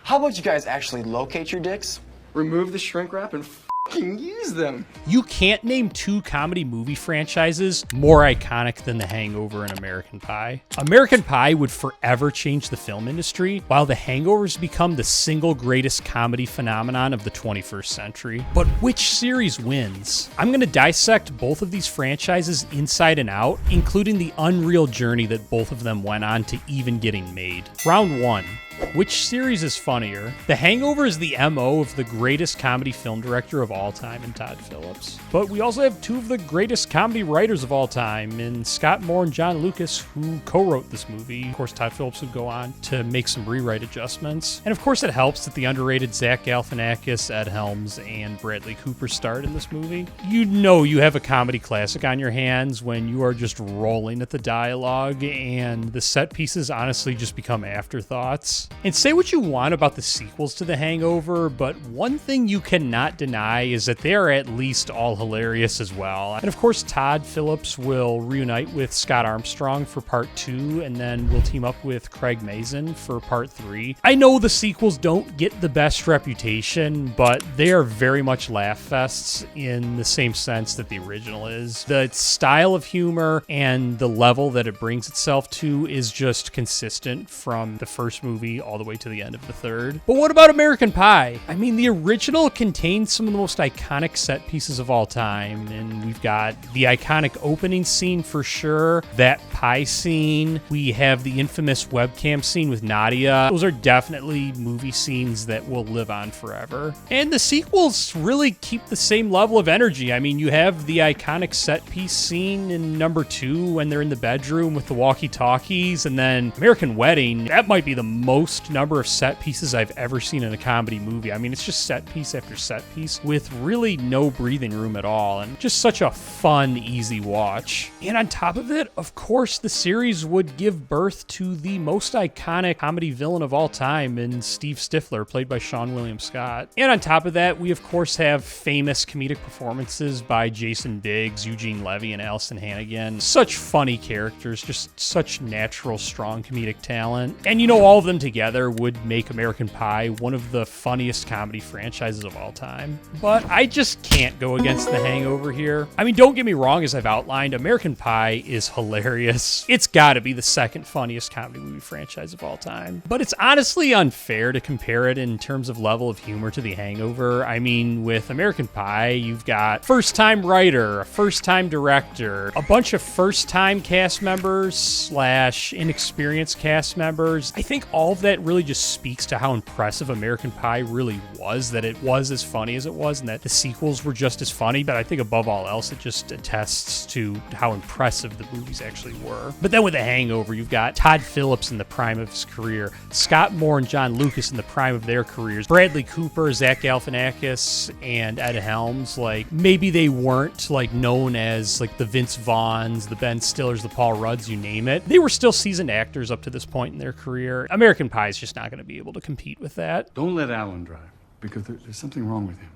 How about you guys actually locate your dicks, remove the shrink wrap, and fucking use them? You can't name two comedy movie franchises more iconic than The Hangover and American Pie. American Pie would forever change the film industry, while The Hangover has become the single greatest comedy phenomenon of the 21st century. But which series wins? I'm going to dissect both of these franchises inside and out, including the unreal journey that both of them went on to even getting made. Round 1. Which series is funnier? The Hangover is the MO of the greatest comedy film director of all time in Todd Phillips. But we also have two of the greatest comedy writers of all time in Scott Moore and John Lucas, who co-wrote this movie. Of course, Todd Phillips would go on to make some rewrite adjustments. And of course, it helps that the underrated Zach Galifianakis, Ed Helms, and Bradley Cooper starred in this movie. You know you have a comedy classic on your hands when you are just rolling at the dialogue and the set pieces honestly just become afterthoughts. And say what you want about the sequels to The Hangover, but one thing you cannot deny is that they are at least all hilarious as well. And of course, Todd Phillips will reunite with Scott Armstrong for part 2, and then will team up with Craig Mazin for part 3. I know the sequels don't get the best reputation, but they are very much laugh fests in the same sense that the original is. The style of humor and the level that it brings itself to is just consistent from the first movie all the way to the end of the third. But what about American Pie? I mean, the original contains some of the most iconic set pieces of all time, and we've got the iconic opening scene for sure, that pie scene, we have the infamous webcam scene with Nadia. Those are definitely movie scenes that will live on forever. And the sequels really keep the same level of energy. I mean, you have the iconic set piece scene in number 2 when they're in the bedroom with the walkie-talkies, and then American Wedding, that might be the most number of set pieces I've ever seen in a comedy movie. I mean, it's just set piece after set piece with really no breathing room at all, and just such a fun, easy watch. And on top of it, of course, the series would give birth to the most iconic comedy villain of all time in Steve Stifler, played by Sean William Scott. And on top of that, we of course have famous comedic performances by Jason Biggs, Eugene Levy, and Allison Hannigan. Such funny characters, just such natural, strong comedic talent. And you know, all of them together would make American Pie one of the funniest comedy franchises of all time. But I just can't go against The Hangover here. I mean, don't get me wrong, as I've outlined, American Pie is hilarious. It's gotta be the second funniest comedy movie franchise of all time. But it's honestly unfair to compare it in terms of level of humor to The Hangover. I mean, with American Pie, you've got first-time writer, a first-time director, a bunch of first-time cast members / inexperienced cast members. I think all of that really just speaks to how impressive American Pie really was, that it was as funny as it was, and that the sequels were just as funny. But I think above all else, it just attests to how impressive the movies actually were. But then with The Hangover, you've got Todd Phillips in the prime of his career, Scott Moore and John Lucas in the prime of their careers, Bradley Cooper, Zach Galifianakis, and Ed Helms. Like, maybe they weren't like known as like the Vince Vaughns, the Ben Stillers, the Paul Rudds, you name it. They were still seasoned actors up to this point in their career. American Pie is just not going to be able to compete with that. Don't let Alan drive, because there's something wrong with him.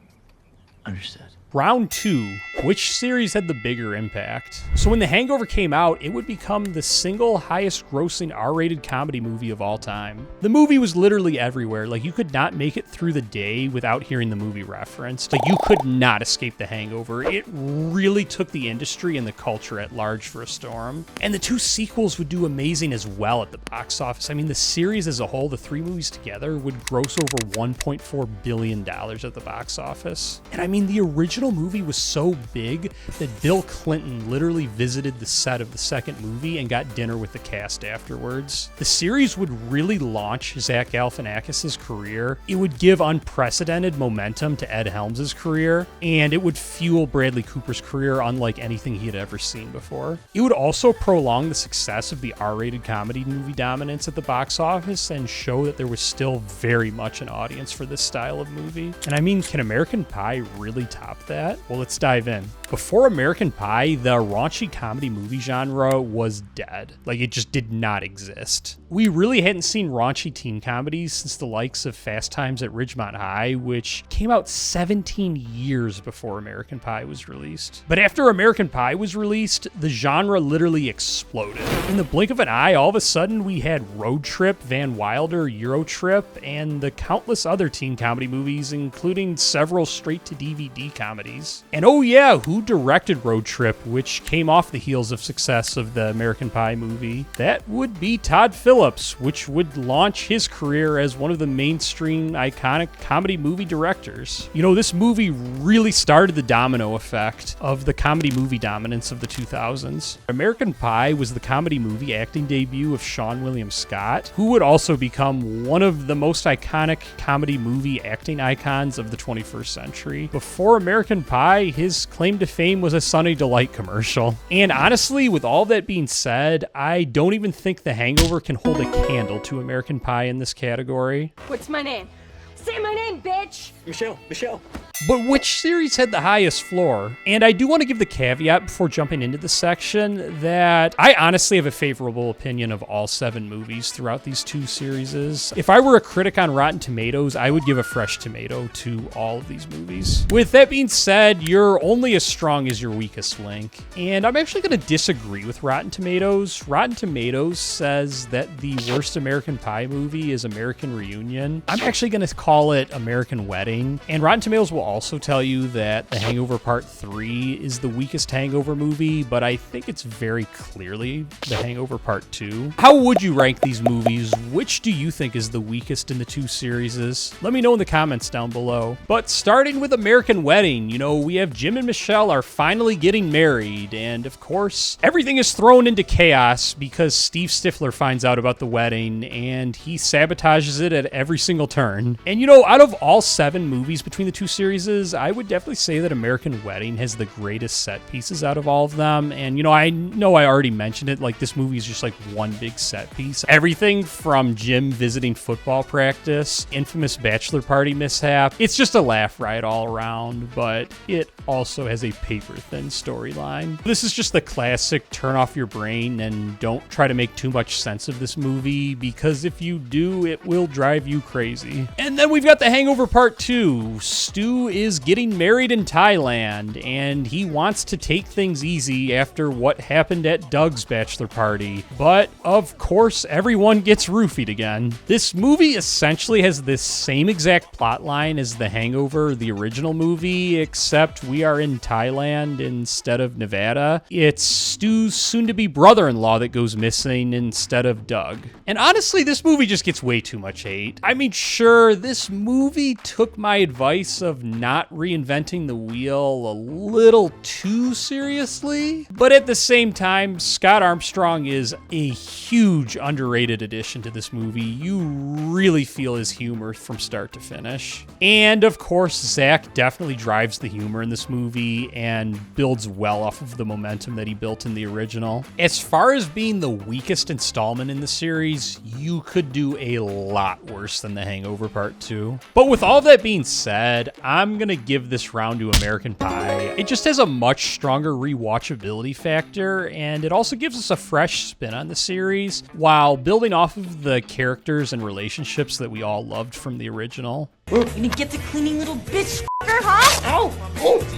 Understood. Round 2, which series had the bigger impact? So when The Hangover came out, it would become the single highest grossing R-rated comedy movie of all time. The movie was literally everywhere. Like, you could not make it through the day without hearing the movie referenced. Like, you could not escape The Hangover. It really took the industry and the culture at large for a storm. And the 2 sequels would do amazing as well at the box office. I mean, the series as a whole, the 3 movies together, would gross over $1.4 billion at the box office. And I mean, the original movie was so big that Bill Clinton literally visited the set of the second movie and got dinner with the cast afterwards. The series would really launch Zach Galifianakis' career. It would give unprecedented momentum to Ed Helms' career, and it would fuel Bradley Cooper's career unlike anything he had ever seen before. It would also prolong the success of the R-rated comedy movie dominance at the box office and show that there was still very much an audience for this style of movie. And I mean, can American Pie really top that? that? Well, let's dive in. Before American Pie, the raunchy comedy movie genre was dead. Like, it just did not exist. We really hadn't seen raunchy teen comedies since the likes of Fast Times at Ridgemont High, which came out 17 years before American Pie was released. But after American Pie was released, the genre literally exploded. In the blink of an eye, all of a sudden, we had Road Trip, Van Wilder, Euro Trip, and the countless other teen comedy movies, including several straight-to-DVD comedies. And oh yeah, who directed Road Trip, which came off the heels of success of the American Pie movie? That would be Todd Phillips, which would launch his career as one of the mainstream iconic comedy movie directors. You know, this movie really started the domino effect of the comedy movie dominance of the 2000s. American Pie was the comedy movie acting debut of Sean William Scott, who would also become one of the most iconic comedy movie acting icons of the 21st century. Before American Pie, his claim to fame was a Sunny Delight commercial. And honestly, with all that being said, I don't even think The Hangover can hold a candle to American Pie in this category. What's my name? Say my name, bitch! Michelle. But which series had the highest floor? And I do want to give the caveat before jumping into this section that I honestly have a favorable opinion of all 7 movies throughout these 2 series. If I were a critic on Rotten Tomatoes, I would give a fresh tomato to all of these movies. With that being said, you're only as strong as your weakest link. And I'm actually going to disagree with Rotten Tomatoes. Rotten Tomatoes says that the worst American Pie movie is American Reunion. I'm actually going to call it American Wedding. And Rotten Tomatoes will also tell you that The Hangover Part 3 is the weakest Hangover movie, but I think it's very clearly The Hangover Part 2. How would you rank these movies? Which do you think is the weakest in the 2 series? Let me know in the comments down below. But starting with American Wedding, you know, we have Jim and Michelle are finally getting married, and of course, everything is thrown into chaos because Steve Stifler finds out about the wedding, and he sabotages it at every single turn. And you know, out of all 7 movies between the 2 series, I would definitely say that American Wedding has the greatest set pieces out of all of them. And, you know I already mentioned it, like this movie is just like one big set piece. Everything from Jim visiting football practice, infamous bachelor party mishap. It's just a laugh riot all around, but it also has a paper-thin storyline. This is just the classic turn off your brain and don't try to make too much sense of this movie, because if you do, it will drive you crazy. And then we've got The Hangover Part 2. Stu is getting married in Thailand, and he wants to take things easy after what happened at Doug's bachelor party. But, of course, everyone gets roofied again. This movie essentially has this same exact plot line as The Hangover, the original movie, except we are in Thailand instead of Nevada. It's Stu's soon-to-be brother-in-law that goes missing instead of Doug. And honestly, this movie just gets way too much hate. I mean, sure, this movie took my advice of not reinventing the wheel a little too seriously, but at the same time, Scott Armstrong is a huge underrated addition to this movie. You really feel his humor from start to finish. And of course, Zach definitely drives the humor in this movie and builds well off of the momentum that he built in the original. As far as being the weakest installment in the series, you could do a lot worse than The Hangover Part 2. But with all that being said, I'm gonna give this round to American Pie. It just has a much stronger rewatchability factor, and it also gives us a fresh spin on the series while building off of the characters and relationships that we all loved from the original. You gonna get the cleaning little bitch, huh? Oh!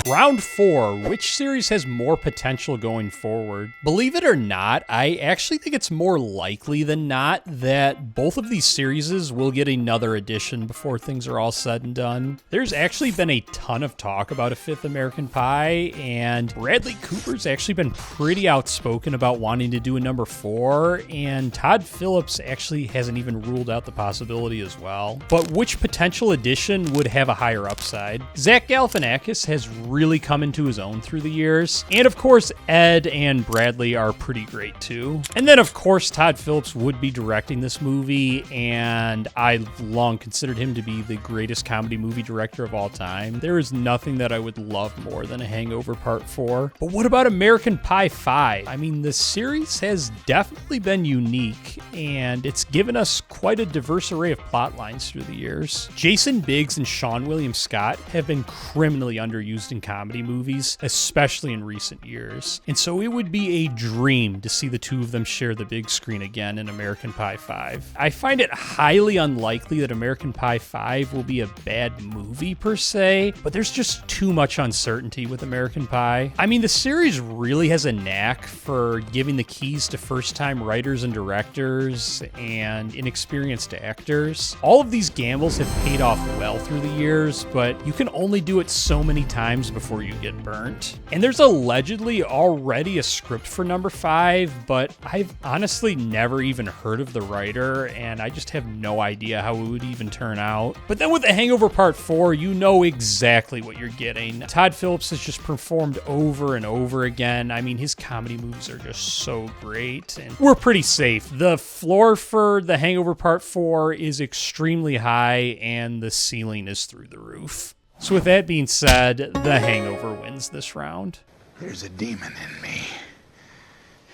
Round 4, which series has more potential going forward? Believe it or not, I actually think it's more likely than not that both of these series will get another edition before things are all said and done. There's actually been a ton of talk about a 5th American Pie, and Bradley Cooper's actually been pretty outspoken about wanting to do a number 4, and Todd Phillips actually hasn't even ruled out the possibility as well. But which potential edition would have a higher upside? Zach Galifianakis has really come into his own through the years. And of course, Ed and Bradley are pretty great too. And then of course, Todd Phillips would be directing this movie, and I've long considered him to be the greatest comedy movie director of all time. There is nothing that I would love more than A Hangover Part 4. But what about American Pie 5? I mean, the series has definitely been unique, and it's given us quite a diverse array of plot lines through the years. Jason Biggs and Seann William Scott have been criminally underused in comedy movies, especially in recent years. And so it would be a dream to see the two of them share the big screen again in American Pie 5. I find it highly unlikely that American Pie 5 will be a bad movie per se, but there's just too much uncertainty with American Pie. I mean, the series really has a knack for giving the keys to first-time writers and directors and inexperienced actors. All of these gambles have paid off well through the years, but you can only do it so many times before you get burnt. And there's allegedly already a script for number 5, but I've honestly never even heard of the writer, and I just have no idea how it would even turn out. But then with The Hangover Part 4, you know exactly what you're getting. Todd Phillips has just performed over and over again. I mean, his comedy movies are just so great, and we're pretty safe. The floor for The Hangover Part 4 is extremely high, and the ceiling is through the roof. So with that being said, The Hangover wins this round. There's a demon in me.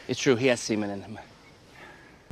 It's true, he has semen in him.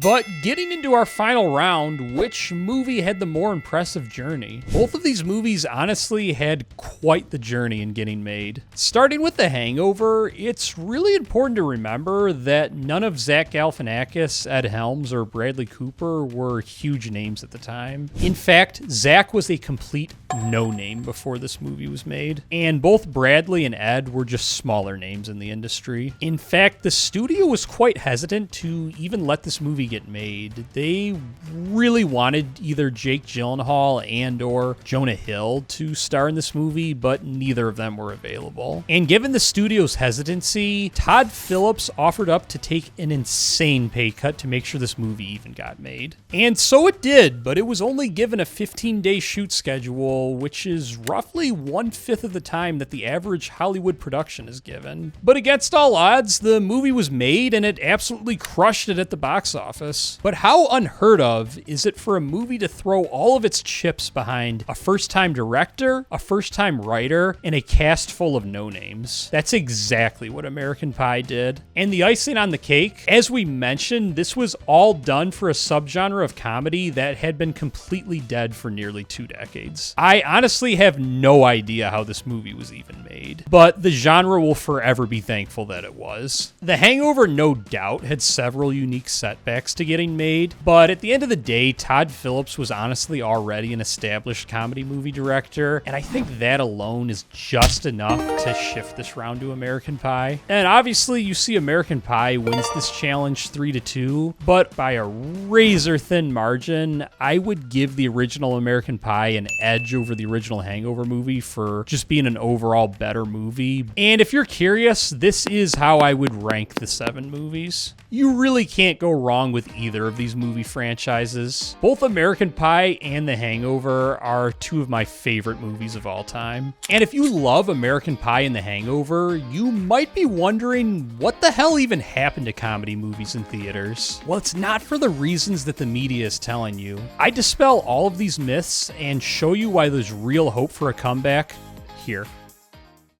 But getting into our final round, which movie had the more impressive journey? Both of these movies honestly had quite the journey in getting made. Starting with The Hangover, it's really important to remember that none of Zach Galifianakis, Ed Helms, or Bradley Cooper were huge names at the time. In fact, Zach was a complete no-name before this movie was made, and both Bradley and Ed were just smaller names in the industry. In fact, the studio was quite hesitant to even let this movie get made. They really wanted either Jake Gyllenhaal and or Jonah Hill to star in this movie, but neither of them were available. And given the studio's hesitancy, Todd Phillips offered up to take an insane pay cut to make sure this movie even got made. And so it did, but it was only given a 15-day shoot schedule, which is roughly 1/5 of the time that the average Hollywood production is given. But against all odds, the movie was made and it absolutely crushed it at the box office. But how unheard of is it for a movie to throw all of its chips behind a first-time director, a first-time writer, and a cast full of no-names? That's exactly what American Pie did. And the icing on the cake, as we mentioned, this was all done for a subgenre of comedy that had been completely dead for nearly 2 decades. I honestly have no idea how this movie was even made, but the genre will forever be thankful that it was. The Hangover, no doubt, had several unique setbacks to getting made, but at the end of the day, Todd Phillips was honestly already an established comedy movie director, and I think that alone is just enough to shift this round to American Pie. And obviously, you see American Pie wins this challenge 3-2, but by a razor-thin margin, I would give the original American Pie an edge over the original Hangover movie for just being an overall better movie. And if you're curious, this is how I would rank the 7 movies. You really can't go wrong with either of these movie franchises. Both American Pie and The Hangover are 2 of my favorite movies of all time. And if you love American Pie and The Hangover, you might be wondering what the hell even happened to comedy movies in theaters. Well, it's not for the reasons that the media is telling you. I dispel all of these myths and show you why there's real hope for a comeback here.